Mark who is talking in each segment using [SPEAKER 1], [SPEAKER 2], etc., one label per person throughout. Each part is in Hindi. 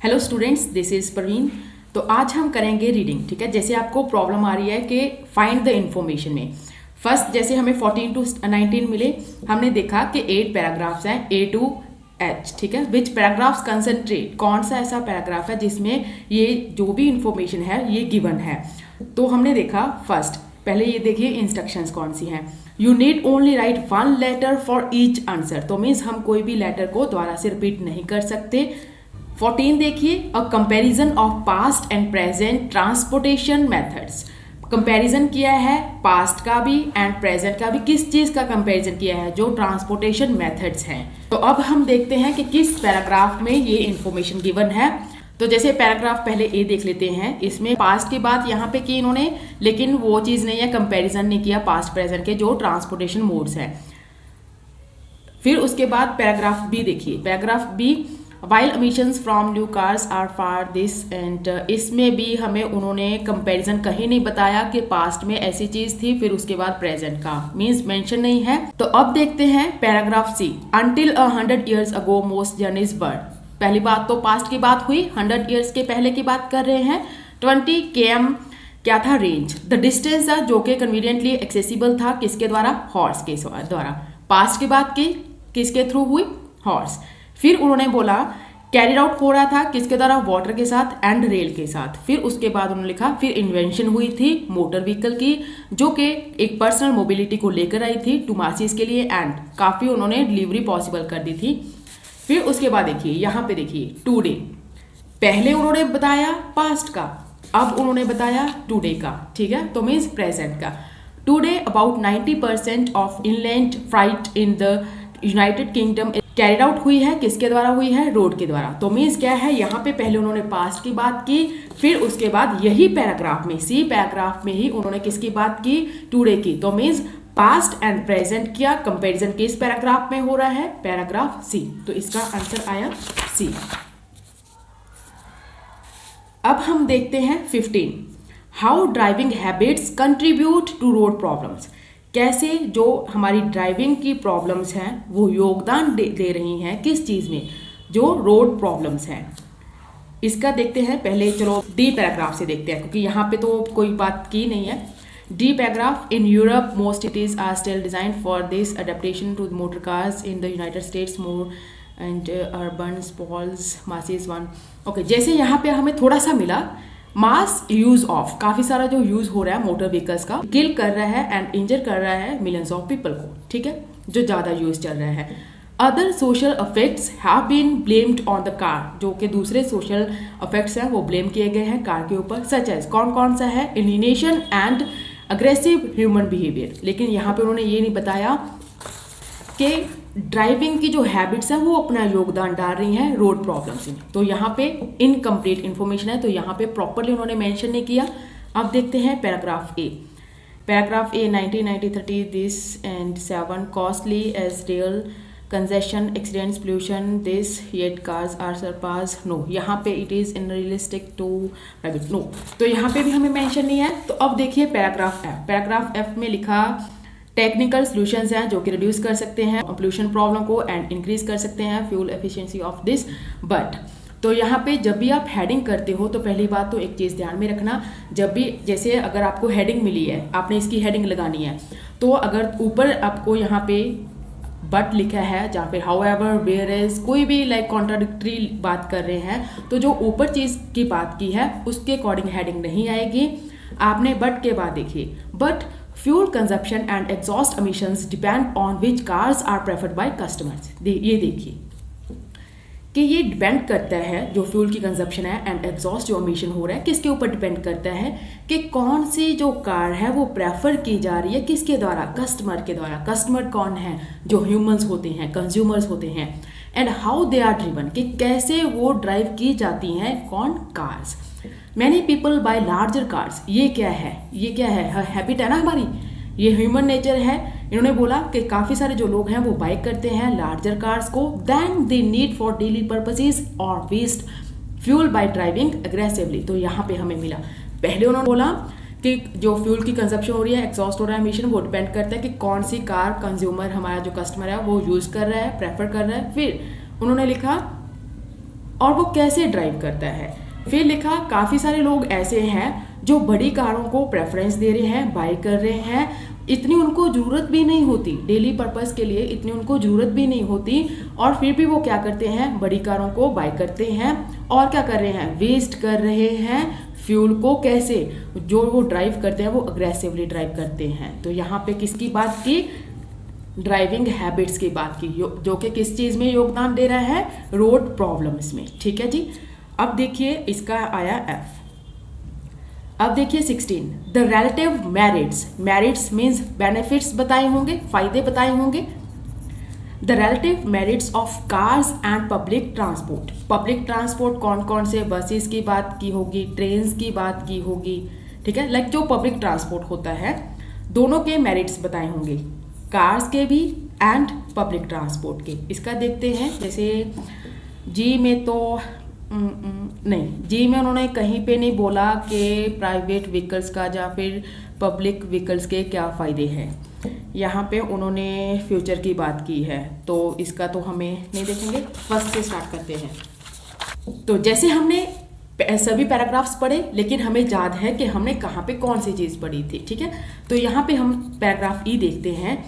[SPEAKER 1] Hello students, this is Praveen. तो आज हम करेंगे रीडिंग। ठीक है, जैसे आपको प्रॉब्लम आ रही है कि फाइंड द इंफॉर्मेशन में फर्स्ट, जैसे हमें 14 to 19 मिले, हमने देखा कि 8 पैराग्राफ्स हैं A to H। ठीक है, विच पैराग्राफ्स कंसंट्रेट, कौन सा ऐसा पैराग्राफ है जिसमें ये जो भी इंफॉर्मेशन है ये गिवन है। तो हमने देखा फर्स्ट, पहले ये देखिए इंस्ट्रक्शंस कौन सी हैं। You need only write one letter for each answer. तो मीन्स हम कोई भी लेटर को दोबारा से रिपीट नहीं कर सकते। 14 देखिए, a comparison of past and present transportation methods. Comparison किया है पास्ट का भी एंड प्रेजेंट का भी। किस चीज का कंपैरिजन किया है? जो ट्रांसपोर्टेशन मेथड्स हैं। तो अब हम देखते हैं कि किस पैराग्राफ में ये इंफॉर्मेशन गिवन है। तो जैसे पैराग्राफ पहले ए देख लेते हैं, इसमें पास्ट की बात यहाँ पे की इन्होंने, लेकिन वो चीज नहीं है, कंपैरिजन नहीं किया पास्ट प्रेजेंट के जो ट्रांसपोर्टेशन मोड्स हैं। फिर उसके बाद पैराग्राफ बी देखिए, paragraph B, while emissions from new cars are far this end, इसमें भी हमें उन्होंने कंपैरिजन कहीं नहीं बताया कि पास्ट में ऐसी चीज थी, फिर उसके बाद प्रेजेंट का मीन्स मेंशन नहीं है। तो अब देखते हैं paragraph C, until 100 years ago most journeys were। पहली बात तो पास्ट की बात हुई, 100 years के पहले की बात कर रहे हैं। 20 km क्या था? रेंज। द डिस्टेंस था जो कि कन्वीनियंटली एक्सेसिबल था, किसके द्वारा? हॉर्स के द्वारा। पास्ट की बात की, किसके थ्रू हुई? हॉर्स। फिर उन्होंने बोला कैरिड आउट हो रहा था किसके द्वारा? वाटर के साथ एंड रेल के साथ। फिर उसके बाद उन्होंने लिखा फिर इन्वेंशन हुई थी मोटर व्हीकल की, जो कि एक पर्सनल मोबिलिटी को लेकर आई थी टू मासिस के लिए, एंड काफ़ी उन्होंने डिलीवरी पॉसिबल कर दी थी। फिर उसके बाद देखिए यहाँ पे देखिए टुडे, पहले उन्होंने बताया पास्ट का, अब उन्होंने बताया टुडे का। ठीक है, तो मीन्स प्रेजेंट का। Today about 90% of inland freight in the United Kingdom carried out हुई है, किसके द्वारा हुई है? रोड के द्वारा। तो मीन्स क्या है, यहाँ पे पहले उन्होंने पास्ट की बात की, फिर उसके बाद यही पैराग्राफ में, सी पैराग्राफ में ही उन्होंने किसकी बात की? टुडे की। तो मीन्स पास्ट एंड प्रेजेंट किया कंपैरिजन किस पैराग्राफ में हो रहा है? पैराग्राफ सी। तो इसका आंसर आया सी। अब हम देखते हैं 15, how driving habits contribute to road problems. कैसे जो हमारी ड्राइविंग की प्रॉब्लम्स हैं वो योगदान दे रही हैं किस चीज़ में? जो रोड प्रॉब्लम्स हैं। इसका देखते हैं पहले, चलो डी पैराग्राफ से देखते हैं, क्योंकि यहाँ पे तो कोई बात की नहीं है। D paragraph, in Europe most cities are still design for this adaptation to motor cars, in the United States more and urban sprawls masses one. Okay, जैसे यहाँ पे हमें थोड़ा सा मिला मास यूज ऑफ, काफी सारा जो यूज हो रहा है मोटर व्हीकल्स का, किल कर रहा है एंड इंजर कर रहा है मिलियंस ऑफ पीपल को। ठीक है, जो ज्यादा यूज चल रहा है। Other social effects have been blamed on the car, जो कि दूसरे सोशल इफेक्ट्स हैं वो ब्लेम किए गए हैं कार के ऊपर। सच एज, कौन कौन सा है? Alienation and aggressive human behaviour. लेकिन यहाँ पे उन्होंने ये नहीं बताया कि ड्राइविंग की जो हैबिट्स हैं वो अपना योगदान डाल रही हैं रोड प्रॉब्लम्स में। तो यहाँ पे इनकम्प्लीट इन्फॉर्मेशन है, तो यहाँ पे प्रॉपरली उन्होंने मेंशन नहीं किया। अब देखते हैं paragraph A. Paragraph A, 1990-30 this end 7 costly as real congestion accidents pollution this yet cars are surpass no. यहाँ पे it is unrealistic to private no. तो यहाँ पे भी हमें मेंशन नहीं है। तो अब देखिए पैराग्राफ एफ। पैराग्राफ एफ में लिखा टेक्निकल सॉल्यूशंस हैं जो कि रिड्यूस कर सकते हैं पोल्यूशन प्रॉब्लम को एंड इंक्रीज कर सकते हैं fuel efficiency of this. But तो यहाँ पे जब भी आप हेडिंग करते हो तो पहली बात तो एक चीज़ ध्यान में रखना, जब भी जैसे अगर आपको हेडिंग मिली है, आपने इसकी हेडिंग लगानी है, तो अगर ऊपर आपको यहाँ पे बट लिखा है, जहाँ पे हाउएवर, वेयर इज, कोई भी लाइक कॉन्ट्राडिक्टरी बात कर रहे हैं, तो जो ऊपर चीज़ की बात की है उसके अकॉर्डिंग हेडिंग नहीं आएगी। आपने बट के बाद देखिए, but fuel consumption and exhaust emissions depend on which cars are preferred by customers. ये देखिए कि ये डिपेंड करता है, जो फ्यूल की कंजप्शन है एंड एग्जॉस्ट जो एमिशन हो रहा है किसके ऊपर डिपेंड करता है कि कौन सी जो कार है वो प्रेफर की जा रही है किसके द्वारा? कस्टमर के द्वारा। कस्टमर कौन है? जो ह्यूमंस होते हैं, कंज्यूमर्स होते हैं। And how they are driven, कि कैसे वो ड्राइव की जाती हैं, कौन? Cars. Many people buy larger cars, ये क्या है? ये क्या है? हैबिट है ना हमारी, ये ह्यूमन नेचर है। इन्होंने बोला कि काफ़ी सारे जो लोग हैं वो बाइक करते हैं लार्जर कार्स को, then they need for daily purposes और waste fuel by driving aggressively. तो यहाँ पे हमें मिला, पहले उन्होंने बोला कि जो फ्यूल की कंजप्शन हो रही है, एग्जॉस्ट हो रहा है, एमिशन, वो डिपेंड करता है कि कौन सी कार कंज्यूमर, हमारा जो कस्टमर है वो यूज़ कर रहा है, प्रेफर कर रहा है। फिर उन्होंने लिखा और वो कैसे ड्राइव करता है। फिर लिखा काफ़ी सारे लोग ऐसे हैं जो बड़ी कारों को प्रेफरेंस दे रहे हैं, बाय कर रहे हैं, इतनी उनको ज़रूरत भी नहीं होती, डेली पर्पस के लिए इतनी उनको ज़रूरत भी नहीं होती, और फिर भी वो क्या करते हैं, बड़ी कारों को बाय करते हैं और क्या कर रहे हैं, वेस्ट कर रहे हैं फ्यूल को। कैसे, जो वो ड्राइव करते हैं वो अग्रेसिवली ड्राइव करते हैं। तो यहाँ पे किसकी बात की, ड्राइविंग हैबिट्स की बात की, जो कि किस चीज़ में योगदान दे रहा है, रोड प्रॉब्लम्स में। ठीक है जी। अब देखिए इसका आया एफ। अब देखिए 16, the relative merits, merits means benefits बताए होंगे, फायदे बताए होंगे। The relative merits of cars and public transport, public transport कौन कौन से, बसेस की बात की होगी, ट्रेन्स की बात की होगी। ठीक है, लाइक जो पब्लिक ट्रांसपोर्ट होता है दोनों के मेरिट्स बताए होंगे, कार्स के भी एंड पब्लिक ट्रांसपोर्ट के। इसका देखते हैं, जैसे जी में तो नहीं, जी में उन्होंने कहीं पे नहीं बोला कि प्राइवेट व्हीकल्स का या फिर पब्लिक व्हीकल्स के क्या फ़ायदे हैं। यहाँ पे उन्होंने फ्यूचर की बात की है, तो इसका तो हमें नहीं देखेंगे, फर्स्ट से स्टार्ट करते हैं। तो जैसे हमने सभी पैराग्राफ्स पढ़े, लेकिन हमें याद है कि हमने कहाँ पे कौन सी चीज़ पढ़ी थी। ठीक है, तो यहाँ पे हम पैराग्राफ ई देखते हैं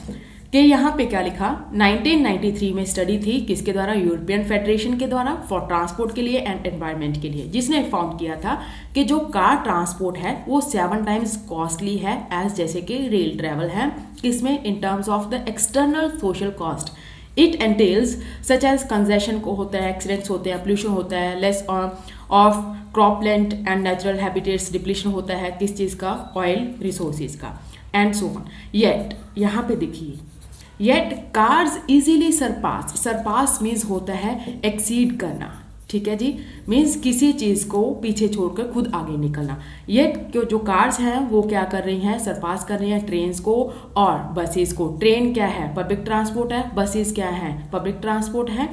[SPEAKER 1] कि यहाँ पे क्या लिखा, 1993 में स्टडी थी किसके द्वारा, यूरोपियन फेडरेशन के द्वारा फॉर ट्रांसपोर्ट के लिए एंड एनवायरनमेंट के लिए, जिसने फाउंड किया था कि जो कार ट्रांसपोर्ट है वो 7 टाइम्स कॉस्टली है एज जैसे कि रेल ट्रैवल है। किसमें, in terms of the external social cost. It entails such as congestion को होता है, एक्सीडेंट्स होते हैं, पोल्यूशन होता है, loss of cropland and natural habitats, depletion होता है किस चीज़ का, ऑयल रिसोर्सेज का, एंड सो ऑन। येट यहाँ पे देखिए, yet cars easily surpass, surpass means होता है एक्सीड करना। ठीक है जी, मीन्स किसी चीज़ को पीछे छोड़कर खुद आगे निकलना। येट जो कार्स हैं वो क्या कर रही हैं, सरपास कर रही हैं ट्रेन्स को और बसेस को। ट्रेन क्या है, पब्लिक ट्रांसपोर्ट है, बसेस क्या है, पब्लिक ट्रांसपोर्ट है।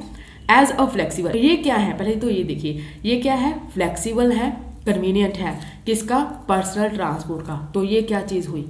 [SPEAKER 1] एज अ फ्लेक्सिबल, ये क्या है, पहले तो ये देखिए, ये क्या है, फ्लेक्सिबल है, कन्वीनियंट है, किसका, पर्सनल ट्रांसपोर्ट का। तो ये क्या चीज़ हुई,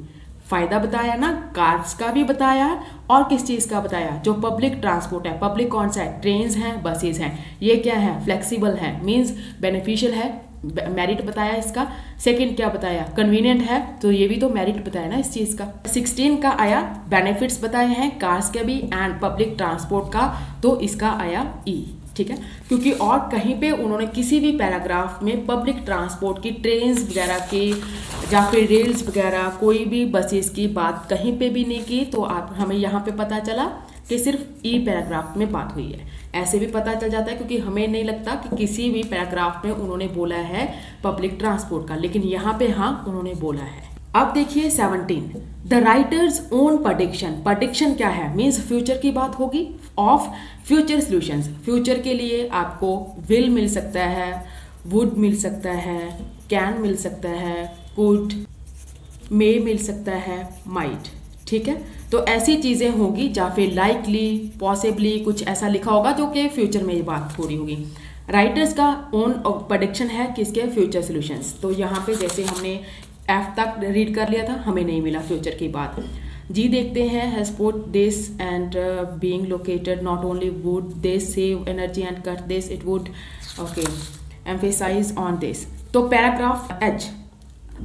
[SPEAKER 1] फायदा बताया ना, कार्स का भी बताया और किस चीज़ का बताया, जो पब्लिक ट्रांसपोर्ट है। पब्लिक कौन सा है, ट्रेन्स हैं, बसेस हैं। ये क्या है, फ्लेक्सिबल है, मीन्स बेनिफिशियल है, मेरिट बताया इसका। सेकंड क्या बताया, कन्वीनियंट है, तो ये भी तो मेरिट बताया ना इस चीज़ का। 16 का आया बेनिफिट्स बताए हैं कार्स के भी एंड पब्लिक ट्रांसपोर्ट का, तो इसका आया ई। ठीक है, क्योंकि और कहीं पे उन्होंने किसी भी पैराग्राफ में पब्लिक ट्रांसपोर्ट की, ट्रेन्स वगैरह की या फिर रेल्स वगैरह, कोई भी बसेस की बात कहीं पे भी नहीं की। तो आप हमें यहाँ पे पता चला कि सिर्फ ई पैराग्राफ में बात हुई है। ऐसे भी पता चल जाता है क्योंकि हमें नहीं लगता कि किसी भी पैराग्राफ में उन्होंने बोला है पब्लिक ट्रांसपोर्ट का, लेकिन यहाँ पे हाँ उन्होंने बोला है। अब देखिए 17, the writers own prediction, prediction क्या है, मीन्स फ्यूचर की बात होगी, ऑफ फ्यूचर सॉल्यूशंस। फ्यूचर के लिए आपको विल मिल सकता है, वुड मिल सकता है, कैन मिल सकता है, कुड, मे मिल सकता है, माइट। ठीक है, तो ऐसी चीज़ें होगी, या फिर लाइकली, पॉसिबली, कुछ ऐसा लिखा होगा जो कि फ्यूचर में ये बात थोड़ी होगी। राइटर्स का ओन प्रडिक्शन है किसके, फ्यूचर सॉल्यूशंस। तो यहाँ पे जैसे हमने एफ तक रीड कर लिया था, हमें नहीं मिला फ्यूचर की बात। जी देखते हैं, has put this and being located not only would this save energy and cut this, it would okay emphasise on this. तो paragraph H,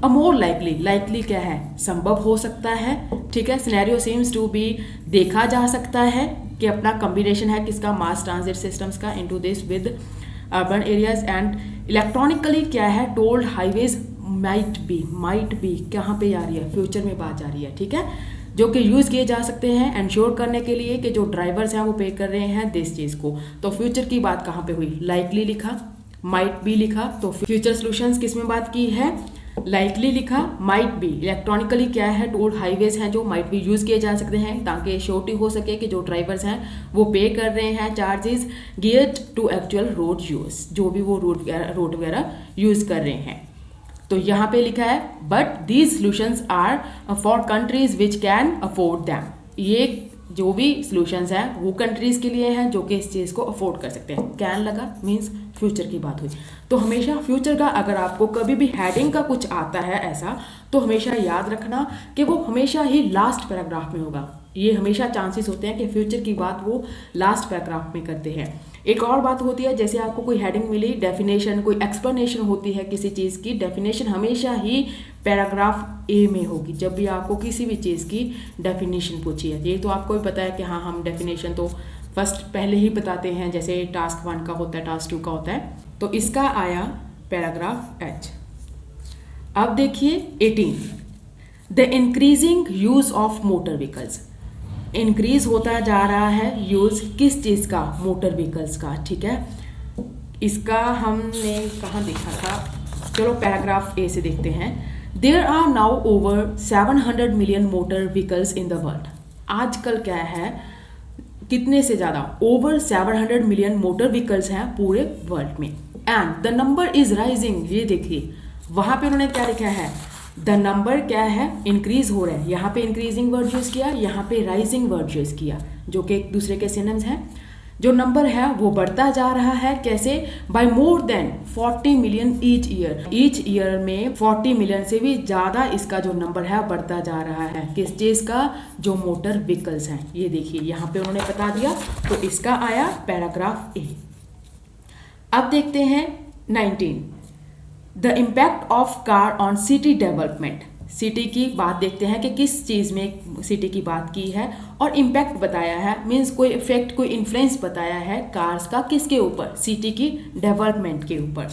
[SPEAKER 1] a more likely, likely क्या है, संभव हो सकता है। ठीक है, सिनेरियो सीम्स टू बी, देखा जा सकता है कि अपना कॉम्बिनेशन है किसका, मास ट्रांजिट सिस्टम्स का, into this with urban areas and electronically क्या है, टोल्ड हाईवेज माइट बी कहाँ पे आ रही है, फ्यूचर में बात जा रही है। ठीक है, जो कि यूज़ किए जा सकते हैं एंश्योर करने के लिए कि जो ड्राइवर्स हैं वो पे कर रहे हैं दिस चीज़ को। तो फ्यूचर की बात कहाँ पे हुई, लाइकली लिखा, माइट बी लिखा। तो फ्यूचर सॉल्यूशंस किस में बात की है, लाइकली लिखा, माइट बी, इलेक्ट्रॉनिकली क्या है, टोल्ड हाईवेज हैं जो माइट बी यूज़ किए जा सकते हैं ताकि श्योरिटी हो सके कि जो ड्राइवर्स हैं वो पे कर रहे हैं charges geared to actual road use, जो भी वो रोड वगैरह यूज़ कर रहे हैं। तो यहाँ पे लिखा है but these solutions are for countries which can afford them. ये जो भी सॉल्यूशंस हैं वो कंट्रीज के लिए हैं जो कि इस चीज़ को अफोर्ड कर सकते हैं। कैन लगा मीन्स फ्यूचर की बात हुई। तो हमेशा फ्यूचर का अगर आपको कभी भी हेडिंग का कुछ आता है ऐसा, तो हमेशा याद रखना कि वो हमेशा ही लास्ट पैराग्राफ में होगा। ये हमेशा चांसेस होते हैं कि फ्यूचर की बात वो लास्ट पैराग्राफ में करते हैं। एक और बात होती है, जैसे आपको कोई हेडिंग मिली, डेफिनेशन, कोई एक्सप्लेनेशन होती है किसी चीज़ की, डेफिनेशन हमेशा ही पैराग्राफ ए में होगी जब भी आपको किसी भी चीज़ की डेफिनेशन पूछी है। ये तो आपको भी पता है कि हाँ, हम डेफिनेशन तो फर्स्ट पहले ही बताते हैं, जैसे टास्क 1 का होता है, टास्क 2 का होता है। तो इसका आया पैराग्राफ एच। अब देखिए 18, the increasing use of motor vehicles. Increase होता जा रहा है यूज किस चीज़ का? मोटर व्हीकल्स का, ठीक है। इसका हमने कहाँ देखा था, चलो पैराग्राफ ए से देखते हैं। There are now over 700 million motor vehicles in the world. आजकल क्या है, कितने से ज़्यादा, ओवर 700 मिलियन मोटर व्हीकल्स हैं पूरे वर्ल्ड में। And the number is rising, ये देखिए वहाँ पे उन्होंने क्या लिखा है, द नंबर क्या है, इंक्रीज हो रहा है। यहाँ पे इंक्रीजिंग वर्ड यूज़ किया, यहाँ पे राइजिंग वर्ड यूज़ किया, जो कि एक दूसरे के सिनोनिम्स हैं। जो नंबर है वो बढ़ता जा रहा है, कैसे? By more than 40 million each year. Each year में 40 मिलियन से भी ज़्यादा इसका जो नंबर है बढ़ता जा रहा है। किस चीज़ का? जो मोटर व्हीकल्स हैं। ये देखिए यहाँ पे उन्होंने बता दिया, तो इसका आया पैराग्राफ ए। अब देखते हैं 19, the impact of car on city development. City की बात देखते हैं कि किस चीज़ में सिटी की बात की है और इम्पैक्ट बताया है, मीन्स कोई इफेक्ट, कोई इन्फ्लुएंस बताया है कार्स का, किसके ऊपर? सिटी की डेवलपमेंट के ऊपर।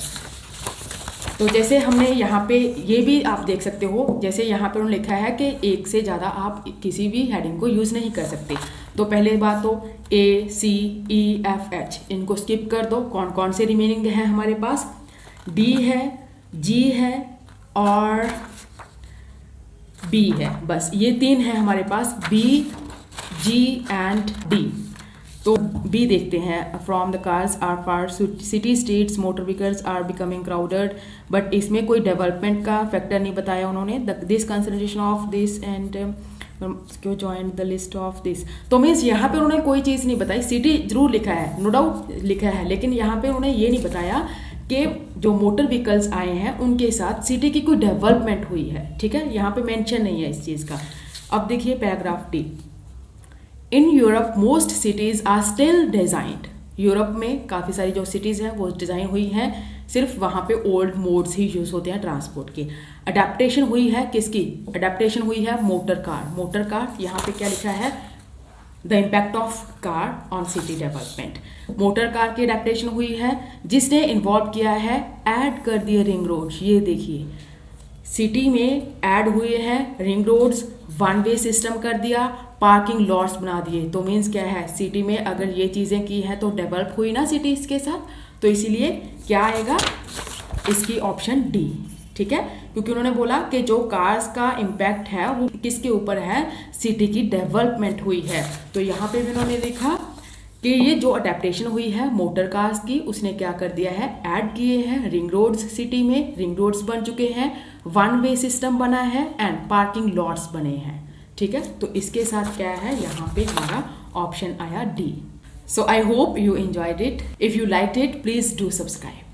[SPEAKER 1] तो जैसे हमने यहाँ पे ये भी आप देख सकते हो, जैसे यहाँ पे उन्होंने लिखा है कि एक से ज़्यादा आप किसी भी हेडिंग को यूज़ नहीं कर सकते। तो पहले बात तो ए, सी, ई, एफ, एच, इनको स्किप कर दो। कौन कौन से रिमेनिंग हैं हमारे पास? डी है, जी है और बी है। बस ये 3 है हमारे पास, बी, जी एंड डी। तो बी देखते हैं, from the cars are far city streets motor vehicles are becoming crowded. But इसमें कोई डेवलपमेंट का फैक्टर नहीं बताया उन्होंने। This consideration of this and क्यों join the list of this. तो मीन्स यहाँ पे उन्होंने कोई चीज़ नहीं बताई। सिटी जरूर लिखा है, नो डाउट लिखा है, लेकिन यहाँ पे उन्होंने ये नहीं बताया कि जो मोटर व्हीकल्स आए हैं उनके साथ सिटी की कोई डेवलपमेंट हुई है, ठीक है। यहाँ पे मेंशन नहीं है इस चीज़ का। अब देखिए paragraph D, in Europe most cities are still designed. Europe में काफ़ी सारी जो सिटीज़ हैं वो डिज़ाइन हुई हैं, सिर्फ वहाँ पे ओल्ड मोड्स ही यूज़ होते हैं ट्रांसपोर्ट के। अडेप्टेशन हुई है किसकी? अडेप्टेशन हुई है मोटर कार। मोटर कार यहाँ पे क्या लिखा है? The impact of car on city development. Motor car की अडेप्टेशन हुई है, जिसने इन्वॉल्व किया है, ऐड कर दिए रिंग रोड्स। ये देखिए सिटी में ऐड हुए हैं रिंग रोड्स, 1 वे सिस्टम कर दिया, पार्किंग लॉट्स बना दिए। तो मीन्स क्या है, सिटी में अगर ये चीज़ें की हैं तो डेवलप हुई ना सिटी इसके साथ। तो इसीलिए क्या आएगा इसकी? ऑप्शन डी, ठीक है। क्योंकि उन्होंने बोला कि जो कार्स का इम्पैक्ट है वो किसके ऊपर है? सिटी की डेवलपमेंट हुई है। तो यहाँ पे भी उन्होंने लिखा कि ये जो अडेप्टेशन हुई है मोटर कार्स की, उसने क्या कर दिया है? ऐड किए हैं रिंग रोड्स। सिटी में रिंग रोड्स बन चुके हैं, 1 वे सिस्टम बना है एंड पार्किंग लॉट्स बने हैं, ठीक है। तो इसके साथ क्या है, यहाँ पे हमारा ऑप्शन आया D. So I hope you enjoyed it. If you liked it, please do subscribe.